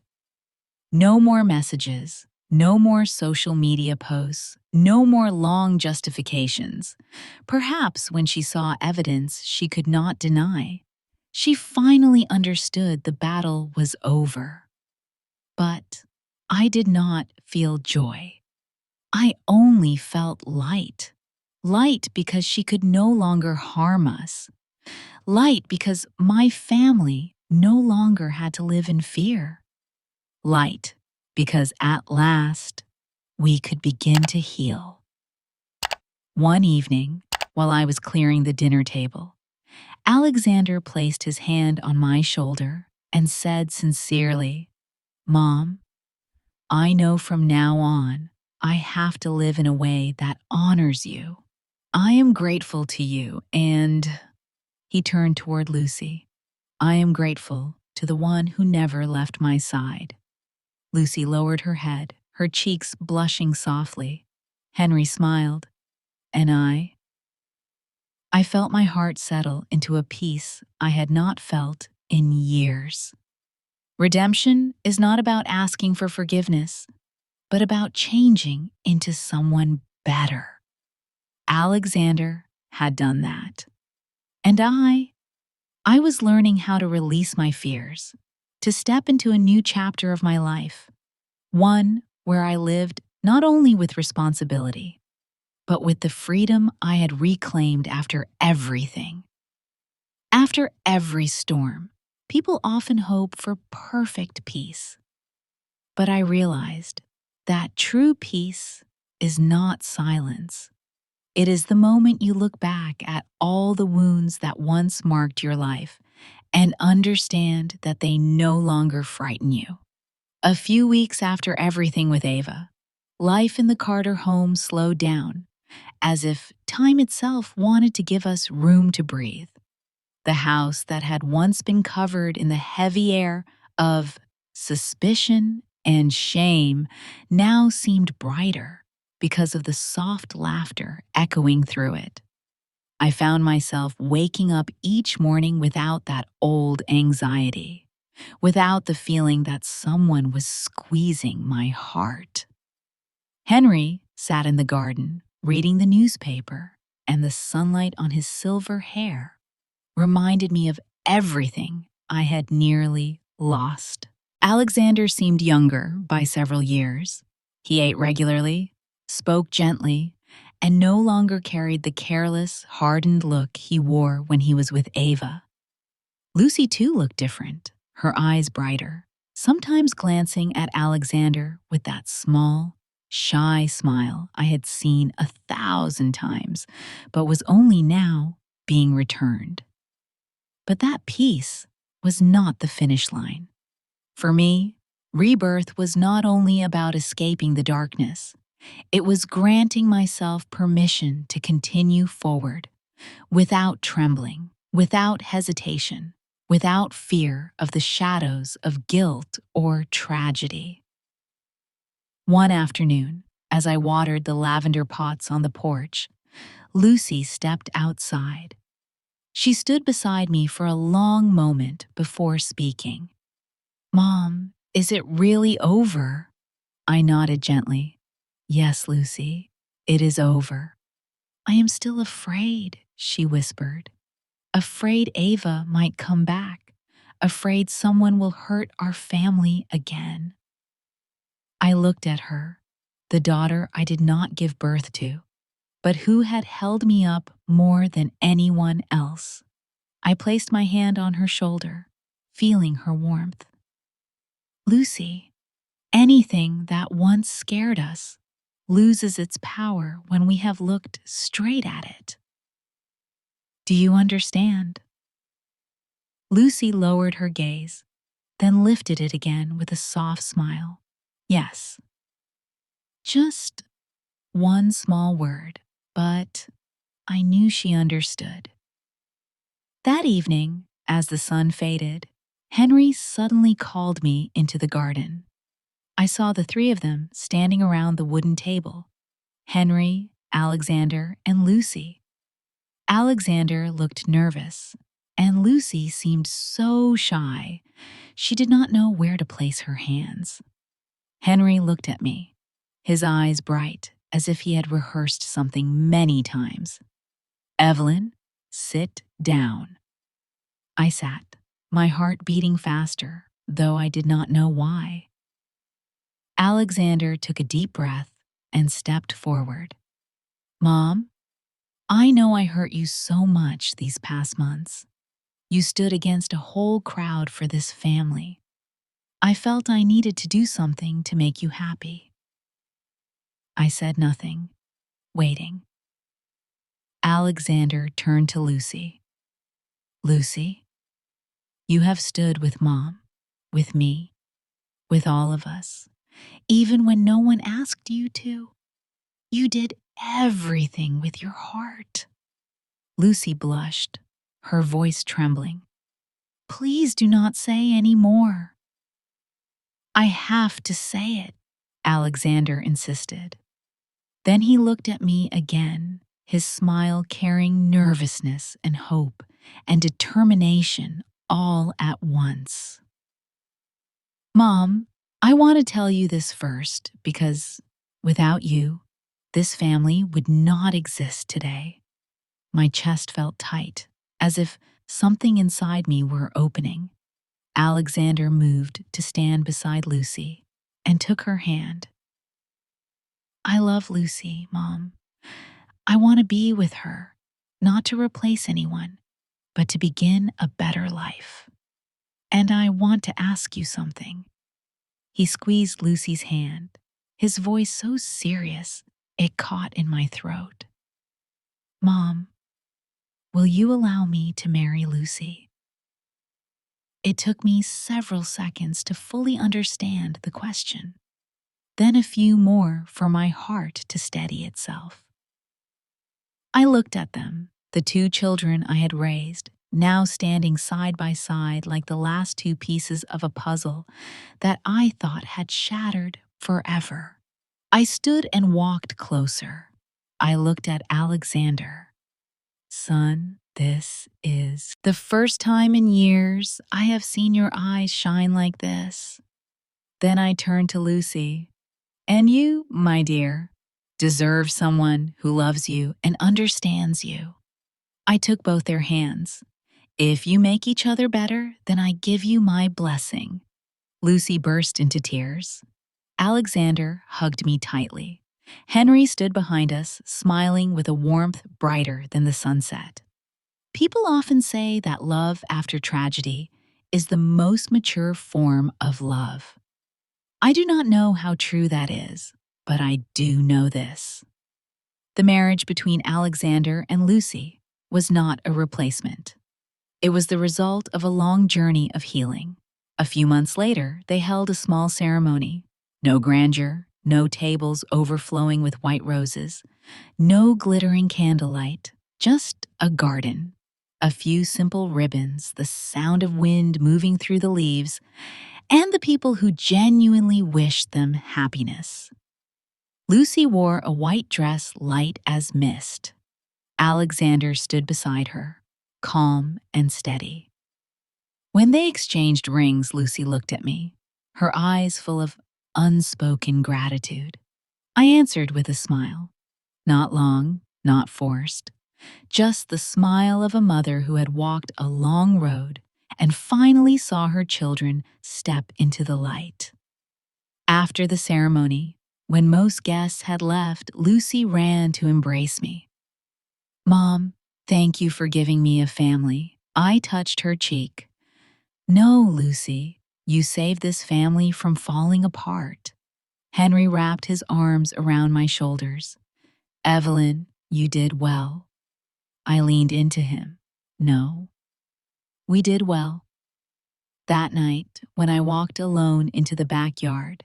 No more messages, no more social media posts, no more long justifications. Perhaps when she saw evidence she could not deny, she finally understood the battle was over. But I did not feel joy. I only felt light. Light because she could no longer harm us. Light because my family no longer had to live in fear. Light because at last we could begin to heal. One evening, while I was clearing the dinner table, Alexander placed his hand on my shoulder and said sincerely, "Mom, I know from now on I have to live in a way that honors you. I am grateful to you and—" He turned toward Lucy. "I am grateful to the one who never left my side." Lucy lowered her head, her cheeks blushing softly. Henry smiled. And I felt my heart settle into a peace I had not felt in years. Redemption is not about asking for forgiveness, but about changing into someone better. Alexander had done that. And I was learning how to release my fears, to step into a new chapter of my life, one where I lived not only with responsibility, but with the freedom I had reclaimed after everything. After every storm, people often hope for perfect peace. But I realized that true peace is not silence. It is the moment you look back at all the wounds that once marked your life and understand that they no longer frighten you. A few weeks after everything with Ava, life in the Carter home slowed down, as if time itself wanted to give us room to breathe. The house that had once been covered in the heavy air of suspicion and shame now seemed brighter because of the soft laughter echoing through it. I found myself waking up each morning without that old anxiety, without the feeling that someone was squeezing my heart. Henry sat in the garden, reading the newspaper, and the sunlight on his silver hair reminded me of everything I had nearly lost. Alexander seemed younger by several years. He ate regularly, spoke gently, and no longer carried the careless, hardened look he wore when he was with Ava. Lucy too looked different, her eyes brighter, sometimes glancing at Alexander with that small, shy smile I had seen 1,000 times, but was only now being returned. But that peace was not the finish line. For me, rebirth was not only about escaping the darkness, it was granting myself permission to continue forward, without trembling, without hesitation, without fear of the shadows of guilt or tragedy. One afternoon, as I watered the lavender pots on the porch, Lucy stepped outside. She stood beside me for a long moment before speaking. "Mom, is it really over?" I nodded gently. "Yes, Lucy, it is over." "I am still afraid," she whispered. "Afraid Ava might come back. Afraid someone will hurt our family again." I looked at her, the daughter I did not give birth to, but who had held me up more than anyone else. I placed my hand on her shoulder, feeling her warmth. "Lucy, anything that once scared us loses its power when we have looked straight at it. Do you understand?" Lucy lowered her gaze, then lifted it again with a soft smile. "Yes." Just one small word, but I knew she understood. That evening, as the sun faded, Henry suddenly called me into the garden. I saw the three of them standing around the wooden table: Henry, Alexander, and Lucy. Alexander looked nervous, and Lucy seemed so shy she did not know where to place her hands. Henry looked at me, his eyes bright as if he had rehearsed something many times. "Evelyn, sit down." I sat, my heart beating faster, though I did not know why. Alexander took a deep breath and stepped forward. "Mom, I know I hurt you so much these past months. You stood against a whole crowd for this family. I felt I needed to do something to make you happy." I said nothing, waiting. Alexander turned to Lucy. Lucy, you have stood with Mom, with me, with all of us, even when no one asked you to. You did everything with your heart." Lucy blushed, her voice trembling. "Please do not say any more." "I have to say it," Alexander insisted. Then he looked at me again, his smile carrying nervousness and hope and determination all at once. "Mom, I want to tell you this first because without you, this family would not exist today." My chest felt tight, as if something inside me were opening. Alexander moved to stand beside Lucy and took her hand. "I love Lucy, Mom. I want to be with her, not to replace anyone, but to begin a better life. And I want to ask you something." He squeezed Lucy's hand, his voice so serious it caught in my throat. "Mom, will you allow me to marry Lucy?" It took me several seconds to fully understand the question, then a few more for my heart to steady itself. I looked at them, the two children I had raised, now standing side by side like the last two pieces of a puzzle that I thought had shattered forever. I stood and walked closer. I looked at Alexander. "Son, this is the first time in years I have seen your eyes shine like this." Then I turned to Lucy. "And you, my dear, deserve someone who loves you and understands you." I took both their hands. "If you make each other better, then I give you my blessing." Lucy burst into tears. Alexander hugged me tightly. Henry stood behind us, smiling with a warmth brighter than the sunset. People often say that love after tragedy is the most mature form of love. I do not know how true that is, but I do know this. The marriage between Alexander and Lucy was not a replacement. It was the result of a long journey of healing. A few months later, they held a small ceremony. No grandeur, no tables overflowing with white roses, no glittering candlelight, just a garden. A few simple ribbons, the sound of wind moving through the leaves, and the people who genuinely wished them happiness. Lucy wore a white dress light as mist. Alexander stood beside her, calm and steady. When they exchanged rings, Lucy looked at me, her eyes full of unspoken gratitude. I answered with a smile. Not long, not forced. Just the smile of a mother who had walked a long road and finally saw her children step into the light. After the ceremony, when most guests had left, Lucy ran to embrace me. "Mom, thank you for giving me a family." I touched her cheek. "No, Lucy, you saved this family from falling apart." Henry wrapped his arms around my shoulders. "Evelyn, you did well." I leaned into him. "No, we did well." That night, when I walked alone into the backyard,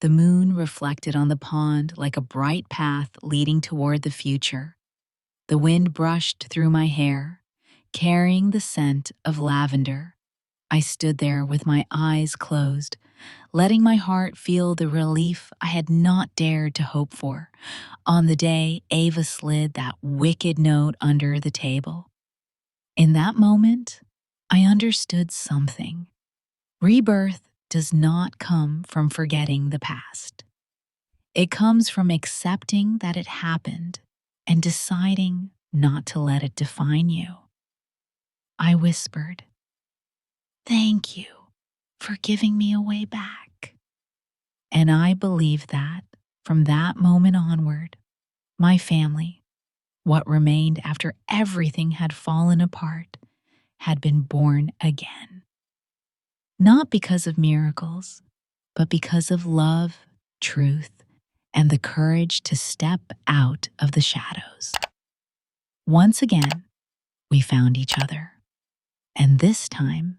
the moon reflected on the pond like a bright path leading toward the future. The wind brushed through my hair, carrying the scent of lavender. I stood there with my eyes closed, letting my heart feel the relief I had not dared to hope for on the day Ava slid that wicked note under the table. In that moment, I understood something. Rebirth does not come from forgetting the past. It comes from accepting that it happened and deciding not to let it define you. I whispered, "Thank you for giving me a way back." And I believe that, from that moment onward, my family, what remained after everything had fallen apart, had been born again. Not because of miracles, but because of love, truth, and the courage to step out of the shadows. Once again, we found each other. And this time,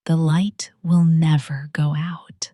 the light will never go out.